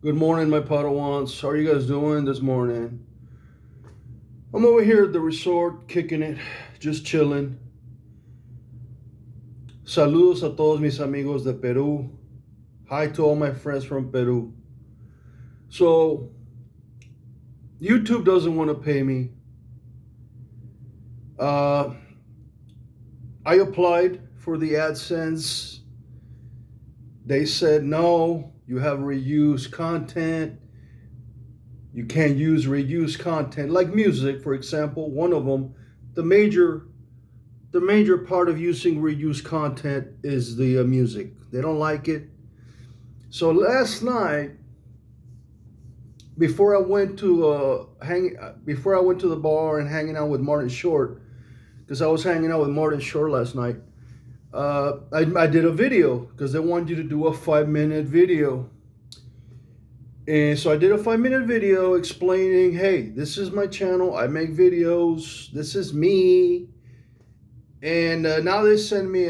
Good morning, my Padawans. How are you guys doing this morning? I'm over here at the resort, kicking it, just chilling. Saludos a todos mis amigos de Peru. Hi to all my friends from Peru. So, YouTube doesn't want to pay me. Uh, I applied for the AdSense. They said, no, you have reused content. You can't use reused content, like music, for example. One of them, the major the major part of using reused content is the music. They don't like it. So last night, before I went to before I went to the bar and hanging out with Martin Short, because I was hanging out with Martin Short last night, I did a video because they wanted you to do a 5 minute video. And so I did a 5 minute video explaining, hey, this is my channel. I make videos. This is me. And now they send me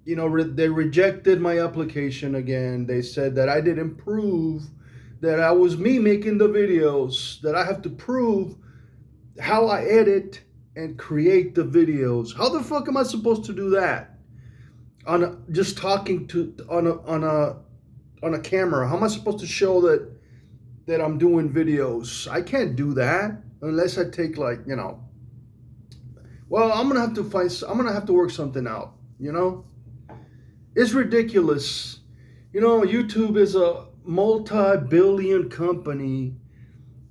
they rejected my application again. They said that I didn't prove that I was me making the videos, that I have to prove how I edit and create the videos. How the fuck am I supposed to do that? Just talking to on a camera. How am I supposed to show that I'm doing videos? I can't do that unless I take well, I'm gonna have to work something out, It's ridiculous. YouTube is a multi-billion company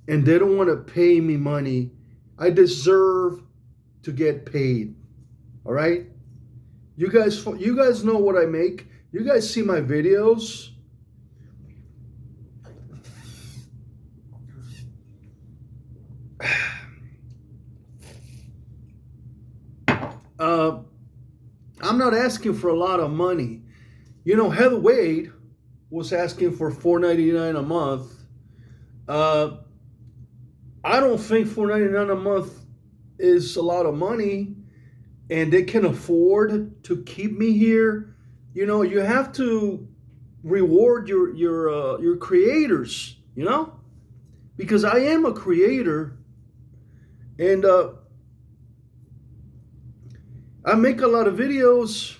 and they don't want to pay me money. I deserve to get paid. All right? You guys know what I make. You guys see my videos. I'm not asking for a lot of money. Heather Wade was asking for $4.99 a month. I don't think $4.99 a month is a lot of money, and they can afford to keep me here. You have to reward your creators. Because I am a creator, and I make a lot of videos.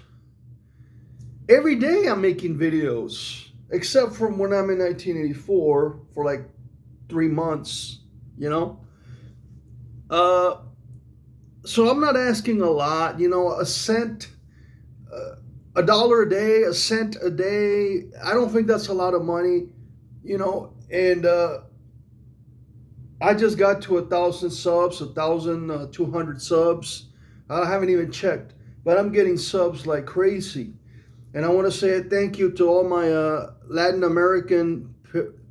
Every day I'm making videos, except from when I'm in 1984 for like 3 months, So I'm not asking a lot, a cent, $1 a day, a cent a day. I don't think that's a lot of money, and I just got to 1,000 subs, 1,200 subs. I haven't even checked, but I'm getting subs like crazy. And I want to say a thank you to all my Latin American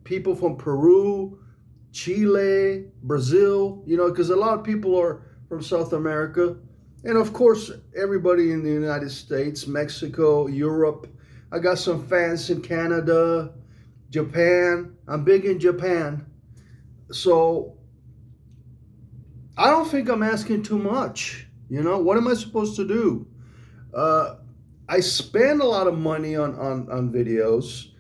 people from Peru, Chile, Brazil, because a lot of people are from South America. And of course, everybody in the United States, Mexico, Europe. I got some fans in Canada, Japan. I'm big in Japan. So I don't think I'm asking too much. What am I supposed to do? I spend a lot of money on videos.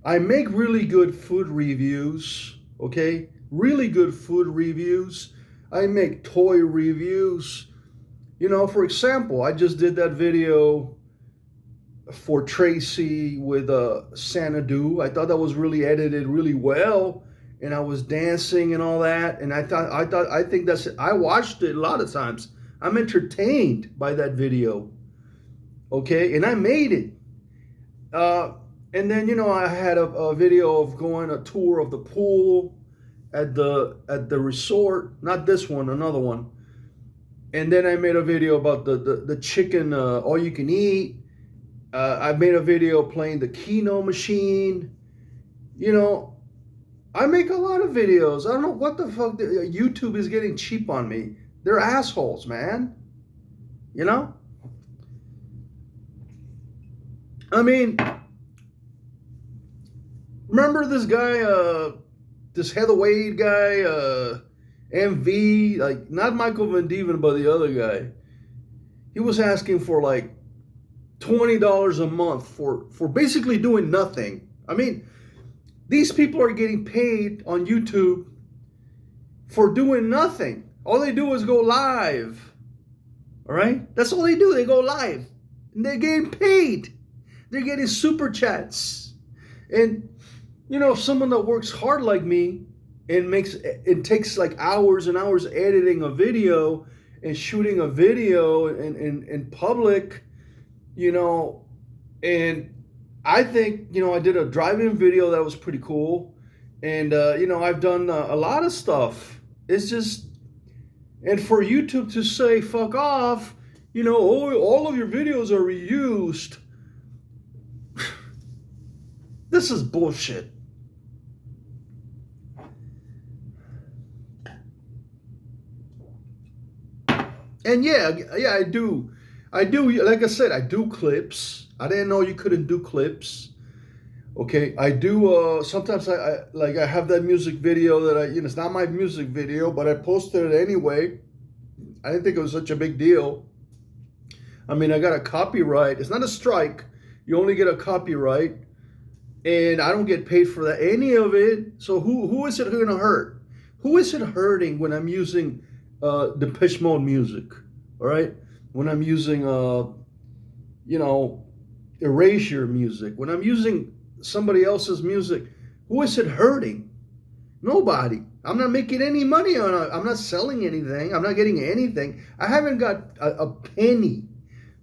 I make really good food reviews, okay? Really good food reviews. I make toy reviews. For example, I just did that video for Tracy with Xanadu. I thought that was really edited really well, and I was dancing and all that. And I think that's it. I watched it a lot of times. I'm entertained by that video. Okay, and I made it. And then I had a video of going a tour of the pool at the resort. Not this one, another one. And then I made a video about the chicken all you can eat. I made a video playing the Keno machine. I make a lot of videos. I don't know what the fuck. YouTube is getting cheap on me. They're assholes, man. I mean, remember this guy, this Heather Wade guy, MV, like not Michael Van Deven, but the other guy. He was asking for like $20 a month for basically doing nothing. I mean, These people are getting paid on YouTube for doing nothing. All they do is go live. All right? That's all they do. They go live. And they're getting paid. They're getting super chats. And, you know, someone that works hard like me and takes like hours and hours editing a video and shooting a video in public, you know, and I think, you know, I did a drive-in video that was pretty cool. And, you know, I've done a lot of stuff. It's just, and for YouTube to say, fuck off, you know, oh, all of your videos are reused. This is bullshit. And yeah, I do. Like I said, I do clips. I didn't know you couldn't do clips. Okay, I do. Sometimes I have that music video that it's not my music video, but I posted it anyway. I didn't think it was such a big deal. I mean, I got a copyright. It's not a strike. You only get a copyright, and I don't get paid for that, any of it. So who is it going to hurt? Who is it hurting when I'm using Depeche Mode music? All right, when I'm using Erasure music, when I'm using somebody else's music, who is it hurting? Nobody. I'm not making any money on it. I'm not selling anything. I'm not getting anything. I haven't got a penny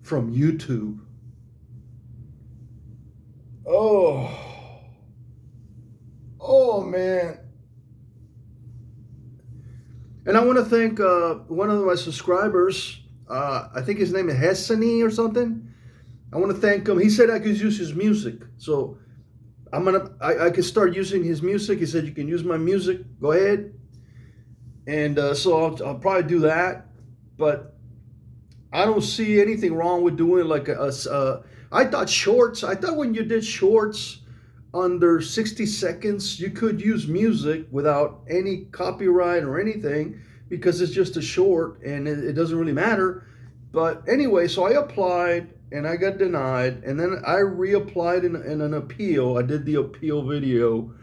from YouTube. Oh man. And I want to thank one of my subscribers. I think his name is Hessany or something. I want to thank him. He said I could use his music. So I can start using his music. He said you can use my music. Go ahead. And so I'll probably do that. But I don't see anything wrong with doing like I thought shorts. I thought when you did shorts under 60 seconds, you could use music without any copyright or anything because it's just a short and it doesn't really matter. But anyway, so I applied and I got denied, and then I reapplied in an appeal. I did the appeal video,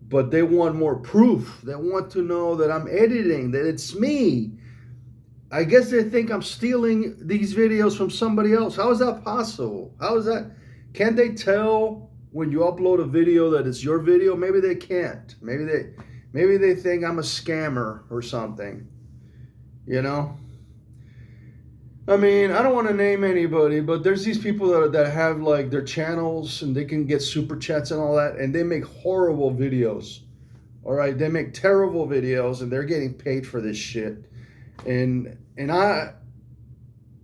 but they want more proof. They want to know that I'm editing, that it's me. I guess they think I'm stealing these videos from somebody else. How is that possible? How is that? Can't they tell when you upload a video that it's your video? Maybe they can't. Maybe they think I'm a scammer or something. You know? I mean, I don't want to name anybody, but there's these people that have like their channels and they can get super chats and all that, and they make horrible videos. All right, they make terrible videos and they're getting paid for this shit. And I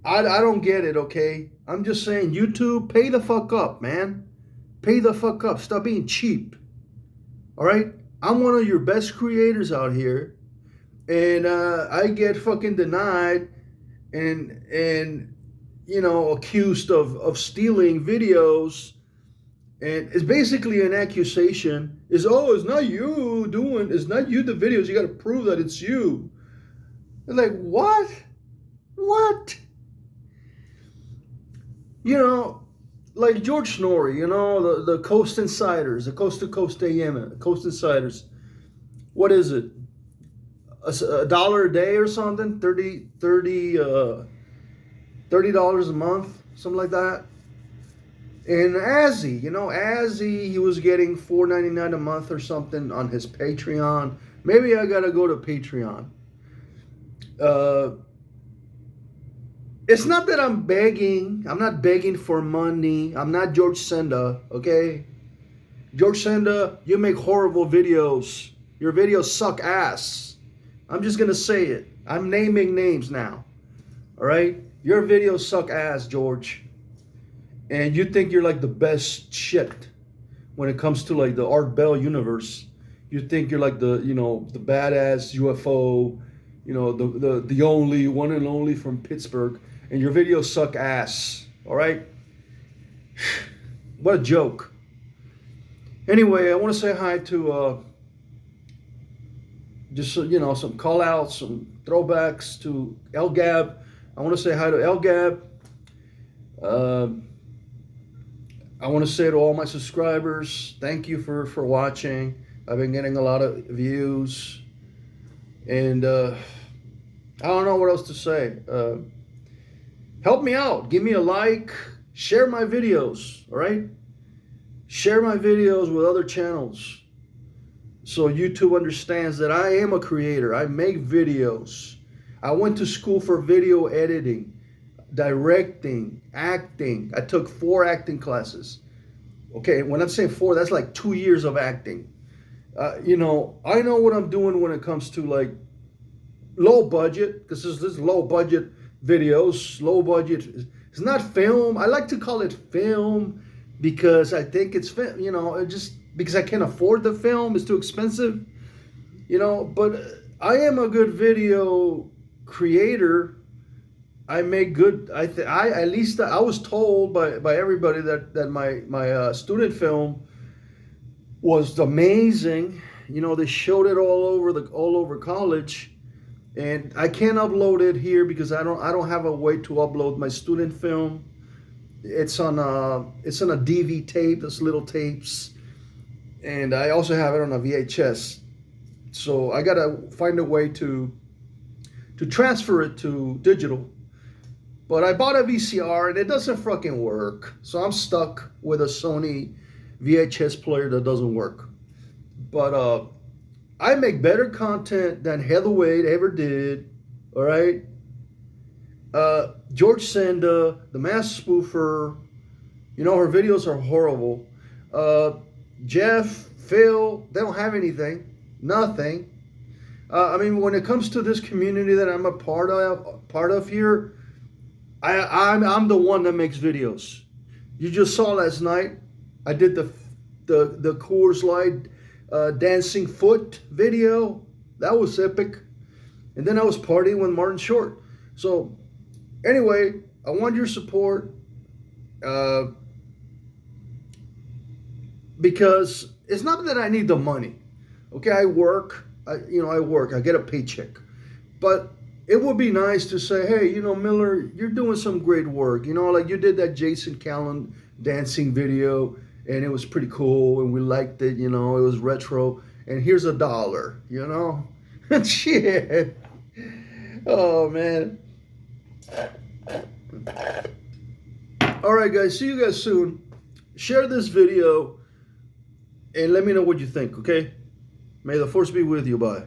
don't get it, okay? I'm just saying, YouTube, pay the fuck up, man. Pay the fuck up. Stop being cheap. All right? I'm one of your best creators out here, and I get fucking denied and you know, accused of stealing videos, and it's basically an accusation. It's not you the videos. You got to prove that it's you. It's like, what? You know, like George Snorri, you know, the Coast Insiders, the Coast to Coast AM, Coast Insiders. What is it? $1 a day or something? $30 a month, something like that. And Azzy, he was getting $4.99 a month or something on his Patreon. Maybe I gotta go to Patreon. It's not that I'm begging. I'm not begging for money. I'm not George Senda, okay? George Senda, you make horrible videos. Your videos suck ass. I'm just going to say it. I'm naming names now, all right? Your videos suck ass, George. And you think you're like the best shit when it comes to like the Art Bell universe. You think you're like the badass UFO, the only one and only from Pittsburgh, and your videos suck ass. All right? What a joke. Anyway, I want to say hi to some call outs, some throwbacks to El Gab. I want to say hi to El Gab. I want to say to all my subscribers, thank you for watching. I've been getting a lot of views, and I don't know what else to say. Help me out. Give me a like. Share my videos, all right? Share my videos with other channels so YouTube understands that I am a creator. I make videos. I went to school for video editing, directing, acting. I took 4 acting classes. Okay, when I'm saying 4, that's like 2 years of acting. You know, I know what I'm doing when it comes to like low budget, because this is low budget videos, low budget. It's not film. I like to call it film because I think it's, you know, just because I can't afford the film. It's too expensive, you know, but I am a good video creator. I make good, I at least I was told by everybody that my student film was amazing. You know, they showed it all over college, and I can't upload it here because I don't have a way to upload my student film. It's on a DV tape, those little tapes, and I also have it on a VHS. So I gotta find a way to transfer it to digital. But I bought a VCR and it doesn't fucking work. So I'm stuck with a Sony VHS player that doesn't work. But I make better content than Heatherweight ever did. All right. George Senda, the mass spoofer, you know, her videos are horrible. Jeff, Phil, they don't have anything. Nothing. I mean, when it comes to this community that I'm a part of here, I'm the one that makes videos. You just saw last night, I did the Coors Light dancing foot video. That was epic. And then I was partying with Martin Short. So anyway, I want your support because it's not that I need the money. Okay, I work. I get a paycheck. But it would be nice to say, hey, you know, Miller, you're doing some great work. You know, like you did that Jason Callan dancing video, and it was pretty cool, and we liked it, you know, it was retro, and here's $1, you know? Shit. Oh, man. All right, guys, see you guys soon. Share this video, and let me know what you think, okay? May the force be with you. Bye.